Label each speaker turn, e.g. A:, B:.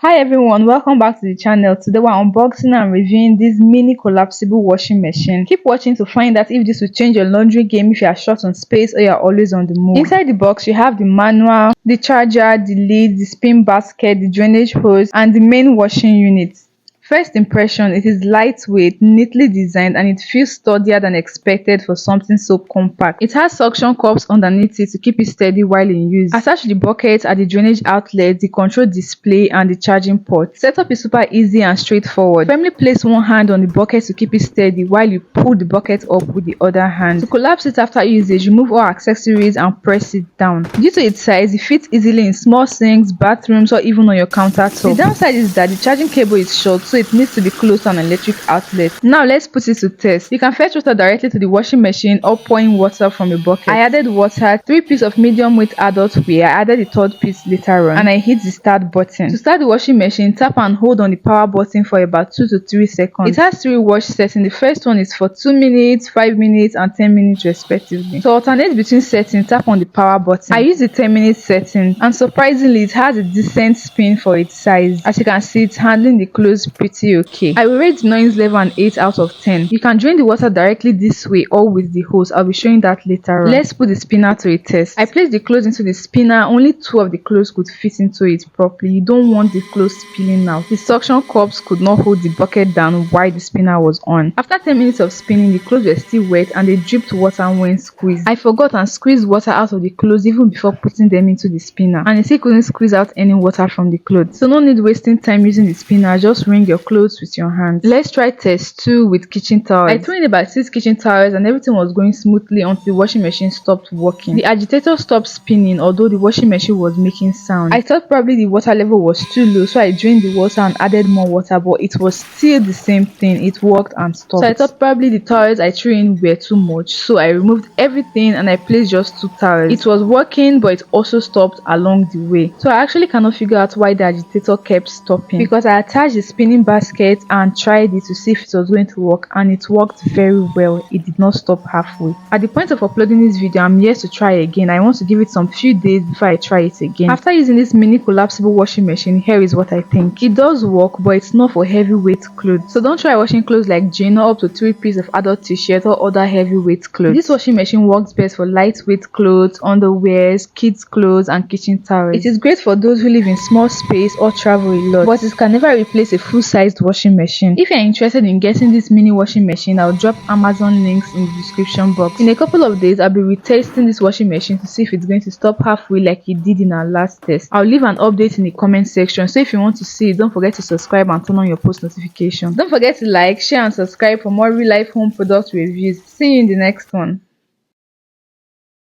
A: Hi everyone, welcome back to the channel. Today we're unboxing and reviewing this mini collapsible washing machine. Keep watching to find out if this will change your laundry game if you are short on space or you're always on the move. Inside the box you have the manual, the charger, the lid, the spin basket, the drainage hose and the main washing unit. First impression, it is lightweight, neatly designed, and it feels sturdier than expected for something so compact. It has suction cups underneath it to keep it steady while in use. Attached to the bucket are the drainage outlets, the control display, and the charging port. Setup is super easy and straightforward. Firmly place one hand on the bucket to keep it steady while you pull the bucket up with the other hand. To collapse it after usage, remove all accessories and press it down. Due to its size, it fits easily in small sinks, bathrooms, or even on your countertop. The downside is that the charging cable is short, so it needs to be close to an electric outlet. Now let's put it to test. You can fetch water directly to the washing machine or pour in water from a bucket. I added water, 3 pieces of medium weight adult wear. I added the third piece later on, and I hit the start button. To start the washing machine, tap and hold on the power button for about 2 to 3 seconds. It has 3 wash settings. The first one is for 2 minutes, 5 minutes, and 10 minutes respectively. To alternate between settings, tap on the power button. I use the 10-minute setting, and surprisingly it has a decent spin for its size. As you can see, it's handling the clothes pretty okay. I will rate the noise level an 8 out of 10. You can drain the water directly this way or with the hose. I'll be showing that later on. Let's put the spinner to a test. I placed the clothes into the spinner. Only 2 of the clothes could fit into it properly. You don't want the clothes spilling out. The suction cups could not hold the bucket down while the spinner was on. After 10 minutes of spinning, the clothes were still wet and they dripped water when squeezed. I forgot and squeezed water out of the clothes even before putting them into the spinner, and it still couldn't squeeze out any water from the clothes. So no need wasting time using the spinner. Just wring your clothes with your hands. Let's try test 2 with kitchen towels. I threw in about 6 kitchen towels and everything was going smoothly until the washing machine stopped working. The agitator stopped spinning although the washing machine was making sound. I thought probably the water level was too low, so I drained the water and added more water, but it was still the same thing. It worked and stopped. So I thought probably the towels I threw in were too much, so I removed everything and I placed just 2 towels. It was working, but it also stopped along the way. So I actually cannot figure out why the agitator kept stopping, because I attached the spinning basket and tried it to see if it was going to work, and it worked very well. It did not stop halfway. At the point of uploading this video, I'm yet to try again. I want to give it some few days before I try it again. After using this mini collapsible washing machine, here is what I think. It does work, but it's not for heavyweight clothes. So don't try washing clothes like Jane or up to 3 pieces of adult t-shirt or other heavyweight clothes. This washing machine works best for lightweight clothes, underwears, kids clothes, and kitchen towels. It is great for those who live in small space or travel a lot, but it can never replace a full-sized washing machine. If you're interested in getting this mini washing machine, I'll drop Amazon links in the description box. In a couple of days, I'll be retesting this washing machine to see if it's going to stop halfway like it did in our last test. I'll leave an update in the comment section, so if you want to see it, don't forget to subscribe and turn on your post notifications. Don't forget to like, share, and subscribe for more real life home product reviews. See you in the next one.